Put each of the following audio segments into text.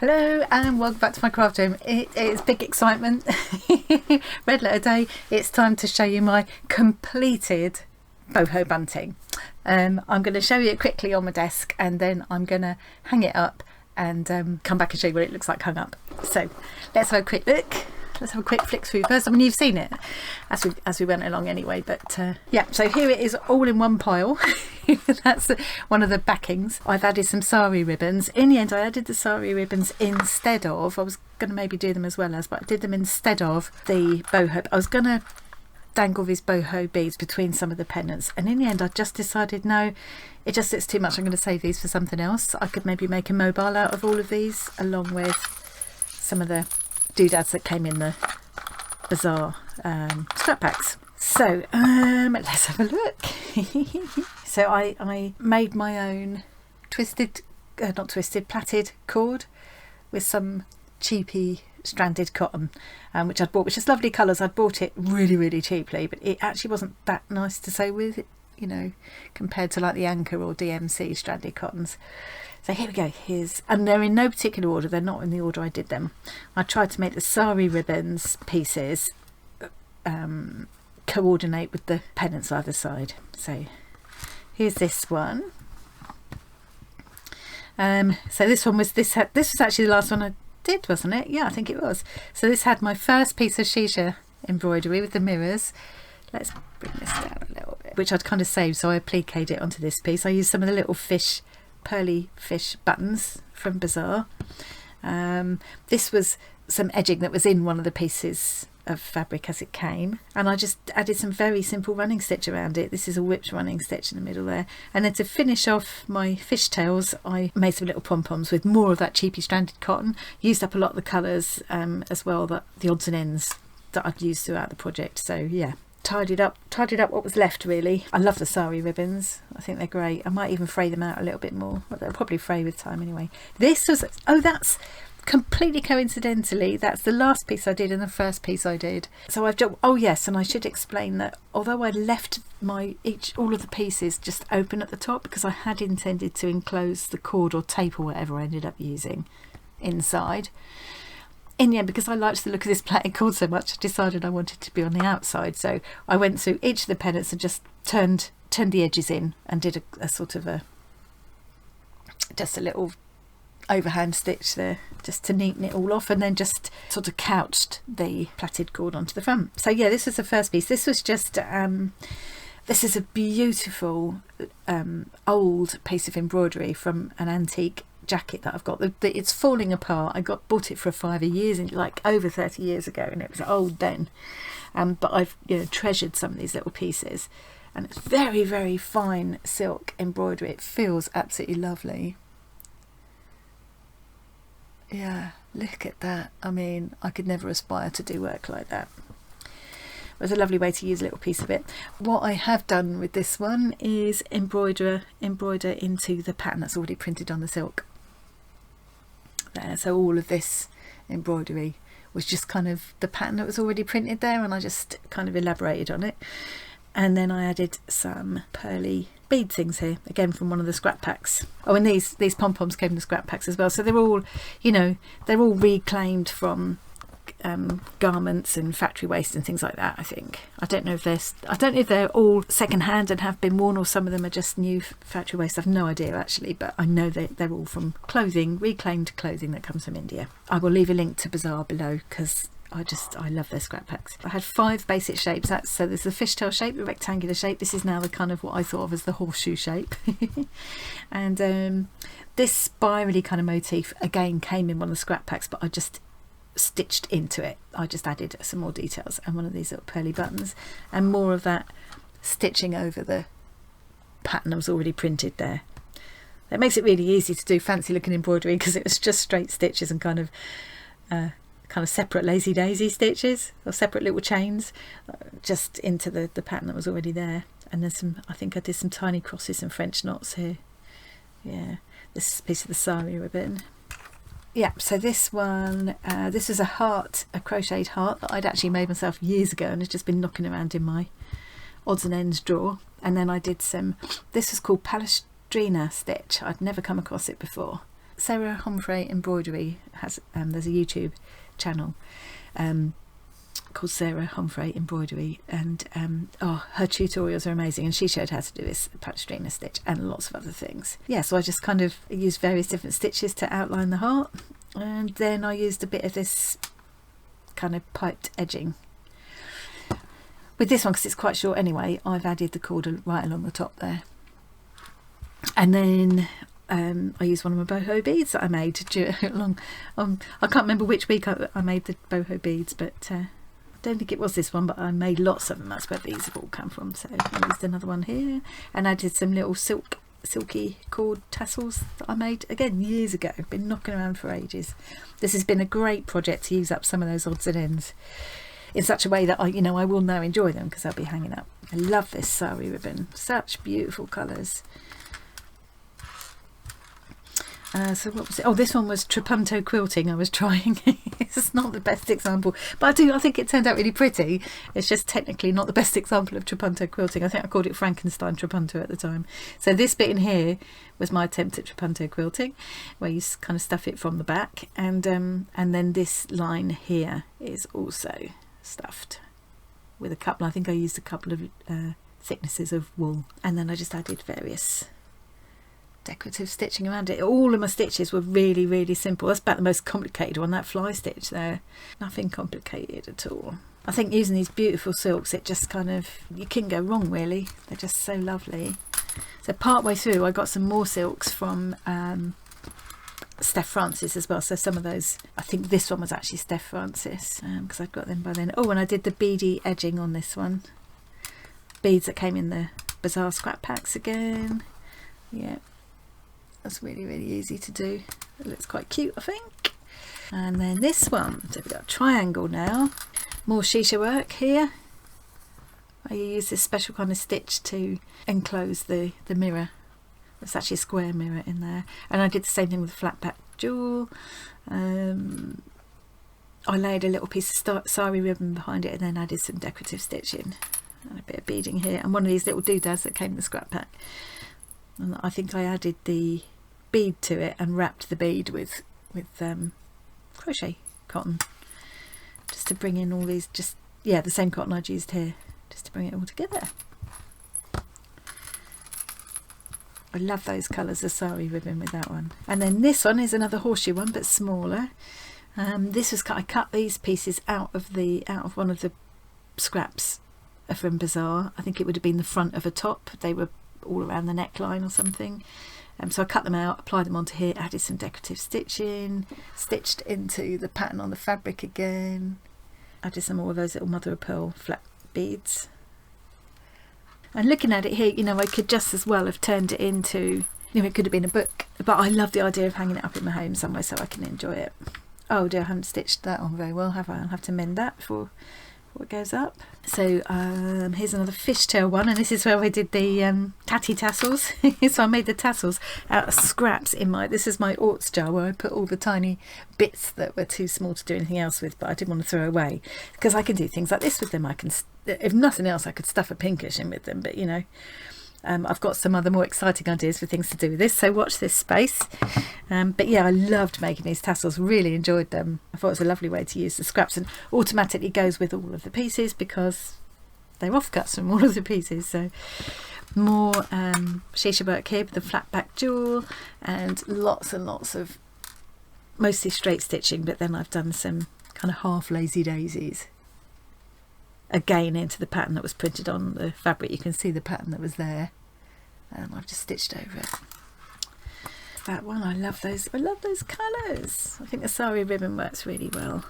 Hello and welcome back to my craft room. It is big excitement. Red letter day. It's time to show you my completed boho bunting. I'm going to show you it quickly on my desk and then I'm going to hang it up and come back and show you what it looks like hung up. So let's have a quick look. Let's have a quick flick through first. I mean, you've seen it as we went along anyway, but yeah, so here it is all in one pile. That's one of the backings. I've added some sari ribbons. In the end, I added the sari ribbons instead of, I was going to maybe do them as well as, but I did them instead of the boho. I was going to dangle these boho beads between some of the pennants, and in the end I just decided no, it just sits too much. I'm going to save these for something else. I could maybe make a mobile out of all of these along with some of the doodads that came in the bazaar scrap packs. So let's have a look. So I made my own plaited cord with some cheapy stranded cotton, which I'd bought, which is lovely colours. I'd bought it really cheaply, but it actually wasn't that nice to sew with, you know, compared to like the Anchor or DMC stranded cottons. So here we go, and they're in no particular order, they're not in the order I did them. I tried to make the sari ribbons pieces coordinate with the pennants either side. So here's this one. So this one was this was actually the last one I did, wasn't it? Yeah, I think it was. So this had my first piece of shisha embroidery with the mirrors. Let's bring this down a little bit, which I'd kind of saved, so I appliqued it onto this piece. I used some of the little pearly fish buttons from Bazaar. This was some edging that was in one of the pieces of fabric as it came, and I just added some very simple running stitch around it. This is a whipped running stitch in the middle there, and then to finish off my fishtails I made some little pom-poms with more of that cheapy stranded cotton. Used up a lot of the colours as well, that the odds and ends that I'd used throughout the project. So yeah, tidied up what was left really. I love the sari ribbons, I think they're great. I might even fray them out a little bit more, but they'll probably fray with time anyway. This was, oh, that's completely coincidentally, that's the last piece I did and the first piece I did. So I've done, oh yes, and I should explain that although I left all of the pieces just open at the top because I had intended to enclose the cord or tape or whatever I ended up using inside, in the end, because I liked the look of this plaited cord so much, I decided I wanted to be on the outside. So I went through each of the pennants and just turned the edges in and did a sort of just a little overhand stitch there just to neaten it all off, and then just sort of couched the plaited cord onto the front. So yeah, this was the first piece. This was just this is a beautiful old piece of embroidery from an antique jacket that I've got. It's falling apart. I bought it for a £5 years, like over 30 years ago, and it was old then, but I've treasured some of these little pieces, and it's very fine silk embroidery. It feels absolutely lovely. Yeah, look at that. I mean, I could never aspire to do work like that. It was a lovely way to use a little piece of it. What I have done with this one is embroider into the pattern that's already printed on the silk there. So all of this embroidery was just kind of the pattern that was already printed there, and I just kind of elaborated on it. And then I added some pearly bead things here, again from one of the scrap packs. Oh, and these pom-poms came in the scrap packs as well. So they're all, they're all reclaimed from garments and factory waste and things like that. I think I don't know if they're all second hand and have been worn, or some of them are just new factory waste. I've no idea actually, but I know they're all from reclaimed clothing that comes from India. I will leave a link to Bazaar below because I love their scrap packs. I had 5 basic shapes. So there's the fishtail shape, the rectangular shape. This is now the kind of what I thought of as the horseshoe shape. And this spirally kind of motif again came in one of the scrap packs, but I just stitched into it. I just added some more details and one of these little pearly buttons and more of that stitching over the pattern that was already printed there. That makes it really easy to do fancy looking embroidery because it was just straight stitches and kind of separate lazy daisy stitches or separate little chains just into the pattern that was already there. And there's I think I did some tiny crosses and French knots here. Yeah, this is a piece of the sari ribbon. Yeah, so this one, this is a crocheted heart that I'd actually made myself years ago and it's just been knocking around in my odds and ends drawer. And then I did this was called Palestrina stitch. I'd never come across it before. Sarah Humphrey Embroidery has there's a YouTube channel called Sarah Humphrey Embroidery, and her tutorials are amazing, and she showed how to do this palestrina stitch and lots of other things. Yeah, so I just kind of used various different stitches to outline the heart, and then I used a bit of this kind of piped edging. With this one, because it's quite short anyway, I've added the cord right along the top there. And then I used one of my boho beads that I made along. I can't remember which week I made the boho beads, but I don't think it was this one, but I made lots of them. That's where these have all come from. So I used another one here, and I did some little silky cord tassels that I made again years ago. Been knocking around for ages. This has been a great project to use up some of those odds and ends in such a way that I will now enjoy them, because they'll be hanging up. I love this sari ribbon, such beautiful colours. So what was it? Oh, this one was trapunto quilting I was trying. It's not the best example, but I think it turned out really pretty. It's just technically not the best example of trapunto quilting. I think I called it Frankenstein trapunto at the time. So this bit in here was my attempt at trapunto quilting, where you kind of stuff it from the back, and then this line here is also stuffed with a couple. I think I used a couple of thicknesses of wool, and then I just added various decorative stitching around it. All of my stitches were really, really simple. That's about the most complicated one, that fly stitch there. Nothing complicated at all. I think using these beautiful silks, it just kind of, you can go wrong really. They're just so lovely. So part way through I got some more silks from Steph Francis as well. So some of those, I think this one was actually Steph Francis, because I've got them by then. Oh, and I did the beady edging on this one. Beads that came in the Bazaar scrap packs again. Yeah. That's really, really easy to do. It looks quite cute, I think. And then this one, so we've got a triangle now. More shisha work here. I use this special kind of stitch to enclose the mirror. It's actually a square mirror in there. And I did the same thing with the flat back jewel. I laid a little piece of sari ribbon behind it, and then added some decorative stitching and a bit of beading here, and one of these little doodads that came in the scrap pack. And I think I added the bead to it and wrapped the bead with crochet cotton, just to bring in all these, the same cotton I'd used here, just to bring it all together. I love those colours of sari ribbon with that one. And then this one is another horseshoe one, but smaller. This was I cut these pieces out of one of the scraps from Bazaar. I think it would have been the front of a top. They were all around the neckline or something, so I cut them out, applied them onto here, added some decorative stitching, stitched into the pattern on the fabric again, added some more of those little mother of pearl flat beads. And looking at it here, I could just as well have turned it into, it could have been a book, but I love the idea of hanging it up in my home somewhere so I can enjoy it. Oh dear, I haven't stitched that on very well, have I? I'll have to mend that before it goes up. So here's another fishtail one, and this is where I did the tatty tassels. So I made the tassels out of scraps this is my orts jar, where I put all the tiny bits that were too small to do anything else with, but I didn't want to throw away, because I can do things like this with them. I can, if nothing else, I could stuff a pinkish in with them, but I've got some other more exciting ideas for things to do with this, so watch this space. But yeah, I loved making these tassels, really enjoyed them. I thought it was a lovely way to use the scraps, and automatically goes with all of the pieces because they're offcuts from all of the pieces. So more shisha work here with the flat back jewel, and lots of mostly straight stitching, but then I've done some kind of half lazy daisies again into the pattern that was printed on the fabric. You can see the pattern that was there, and I've just stitched over it. That one, I love those colours. I think the sari ribbon works really well.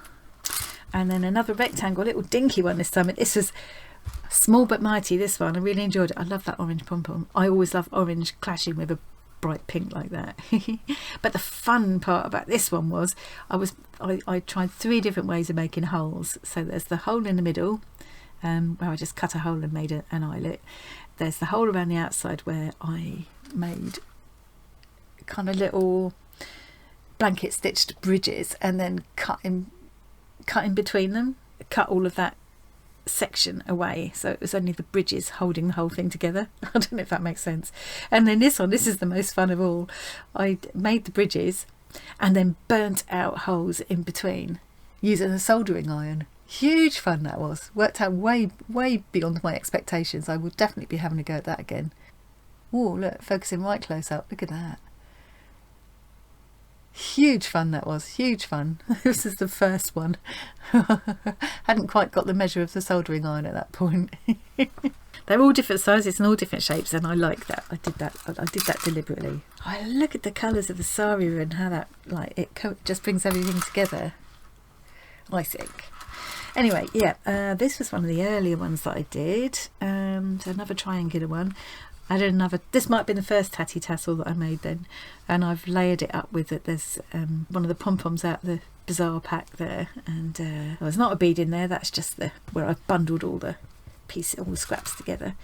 And then another rectangle, little dinky one this time. This was small but mighty, this one. I really enjoyed it. I love that orange pom-pom. I always love orange clashing with a bright pink like that. But the fun part about this one was I tried 3 different ways of making holes. So there's the hole in the middle, where I just cut a hole and made an eyelet. There's the hole around the outside where I made kind of little blanket stitched bridges, and then cut in between them, cut all of that section away, so it was only the bridges holding the whole thing together. I don't know if that makes sense. And then this is the most fun of all. I made the bridges, and then burnt out holes in between using a soldering iron. Huge fun that was. Worked out way beyond my expectations. I will definitely be having a go at that again. Oh, look, focusing right close up. Look at that. Huge fun that was. Huge fun. This is the first one. Hadn't quite got the measure of the soldering iron at that point. They're all different sizes and all different shapes, and I like that. I did that deliberately. I look at the colours of the sari and how that, like, it just brings everything together, I think. Anyway, yeah, this was one of the earlier ones that I did. So another triangular one. I did another, this might have been the first tatty tassel that I made then, and I've layered it up with it. There's one of the pom-poms out the Bazaar pack there, and there's not a bead in there, that's just where I've bundled all the pieces, all the scraps together.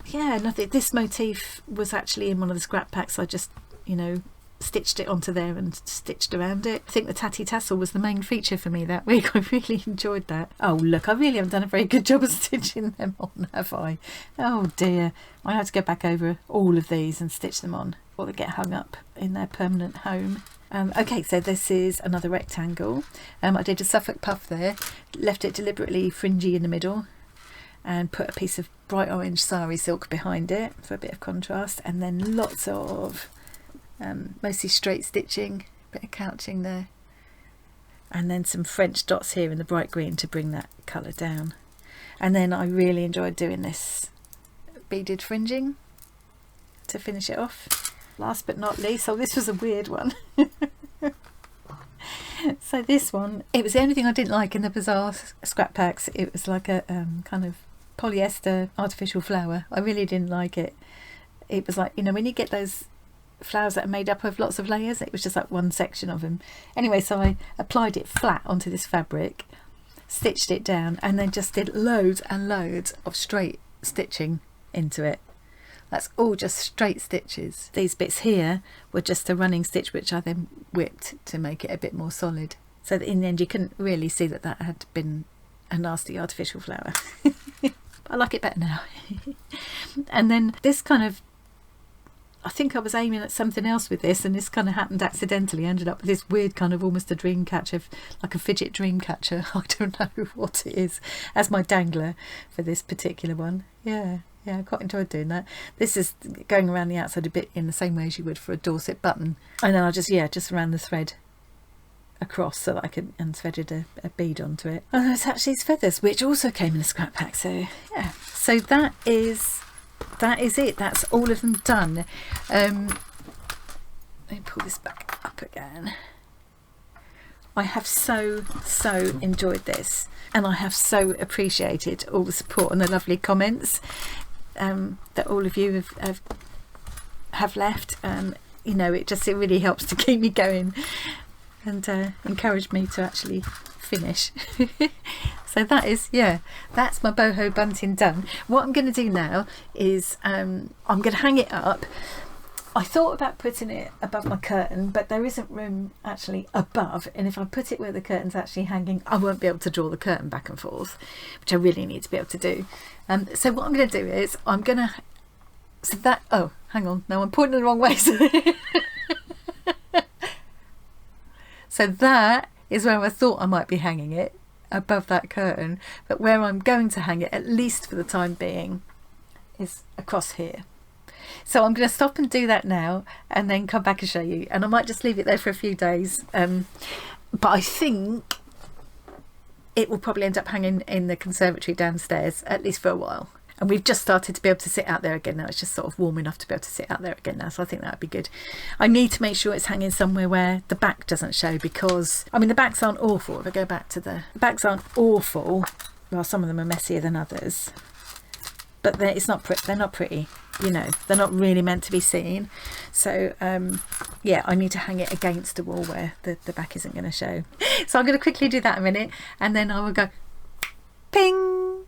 Yeah, nothing. This motif was actually in one of the scrap packs. I just, you know, stitched it onto there and stitched around it. I think the tatty tassel was the main feature for me that week. I really enjoyed that. Oh look, I really haven't done a very good job of stitching them on, have I? Oh dear, I have to go back over all of these and stitch them on before they get hung up in their permanent home. Okay, so this is another rectangle. I did a Suffolk puff there, left it deliberately fringy in the middle, and put a piece of bright orange sari silk behind it for a bit of contrast, and then lots of mostly straight stitching, bit of couching there, and then some French dots here in the bright green to bring that colour down. And then I really enjoyed doing this beaded fringing to finish it off. Last but not least, so this was a weird one. So this one, it was the only thing I didn't like in the Bazaar scrap packs. It was like a kind of polyester artificial flower. I really didn't like it. It was like, you know, when you get those flowers that are made up of lots of layers, it was just like one section of them. Anyway, so I applied it flat onto this fabric, stitched it down, and then just did loads and loads of straight stitching into it. That's all just straight stitches. These bits here were just a running stitch which I then whipped to make it a bit more solid, so that in the end you couldn't really see that that had been a nasty artificial flower. I like it better now. And then this kind of, I think I was aiming at something else with this, and this kind of happened accidentally. I ended up with this weird kind of almost a dream catcher, like a fidget dream catcher. I don't know what it is, as my dangler for this particular one. Yeah, I quite enjoyed doing that. This is going around the outside a bit in the same way as you would for a Dorset button. And then I just ran the thread across so that I could, and threaded a bead onto it. Oh, there's actually his feathers, which also came in a scrap pack. So yeah, so that is it. That's all of them done. Let me pull this back up again. I have so enjoyed this, and I have so appreciated all the support and the lovely comments that all of you have left. You know, it really helps to keep me going and encourage me to actually finish. So that is, yeah, that's my boho bunting done. What I'm going to do now is I'm going to hang it up. I thought about putting it above my curtain, but there isn't room actually above, and if I put it where the curtain's actually hanging, I won't be able to draw the curtain back and forth, which I really need to be able to do. So what I'm going to do is I'm going to, so that, oh hang on, no, I'm pointing the wrong way. So that is where I thought I might be hanging it, above that curtain, but where I'm going to hang it, at least for the time being, is across here. So I'm going to stop and do that now, and then come back and show you, and I might just leave it there for a few days, but I think it will probably end up hanging in the conservatory downstairs, at least for a while. And we've just started to be able to sit out there again now. It's just sort of warm enough to be able to sit out there again now, so I think that would be good. I need to make sure it's hanging somewhere where the back doesn't show, because I mean the backs aren't awful. If I go back to the backs aren't awful, well, some of them are messier than others, but they're not pretty, you know, they're not really meant to be seen. So yeah, I need to hang it against a wall where the back isn't going to show. So I'm going to quickly do that in a minute, and then I will go ping,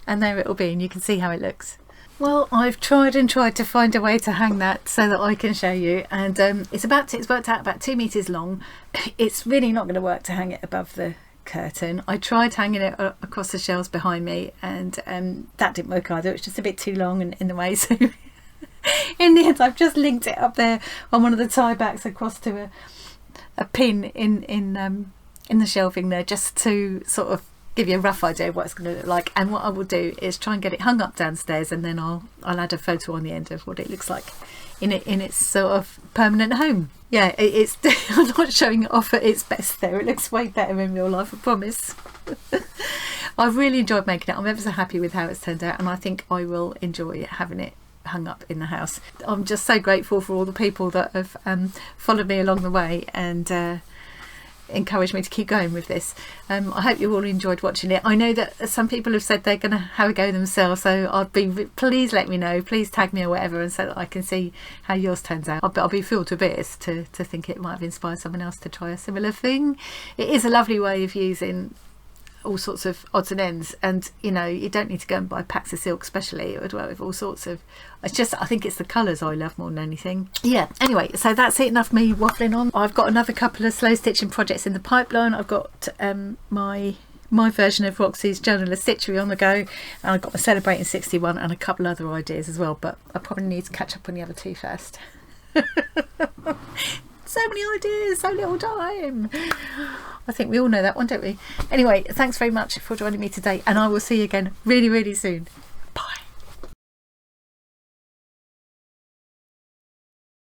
and there it will be, and you can see how it looks. Well, I've tried to find a way to hang that so that I can show you, and it's worked out about 2 meters long. It's really not going to work to hang it above the curtain. I tried hanging it across the shelves behind me, and that didn't work either. It's just a bit too long and in the way, so in the end I've just linked it up there on one of the tie backs across to a pin in the shelving there, just to sort of give you a rough idea of what it's going to look like. And what I will do is try and get it hung up downstairs, and then I'll add a photo on the end of what it looks like in its sort of permanent home. Yeah, it's I'm not showing it off at its best there. It looks way better in real life, I promise. I've really enjoyed making it. I'm ever so happy with how it's turned out, and I think I will enjoy having it hung up in the house. I'm just so grateful for all the people that have followed me along the way and encouraged me to keep going with this. I hope you all enjoyed watching it. I know that some people have said they're going to have a go themselves, so please let me know, please tag me or whatever, and so that I can see how yours turns out. I'll be filled to bits to think it might have inspired someone else to try a similar thing. It is a lovely way of using all sorts of odds and ends, and you know, you don't need to go and buy packs of silk especially. It would work with all sorts of, it's just, I think it's the colours I love more than anything. Yeah, anyway, so that's it, enough me waffling on. I've got another couple of slow stitching projects in the pipeline. I've got my version of Roxy's Journal of Stitchery on the go, and I've got my Celebrating 61 and a couple other ideas as well, but I probably need to catch up on the other two first. So many ideas, so little time. I think we all know that one, don't we? Anyway, thanks very much for joining me today, and I will see you again really, really soon.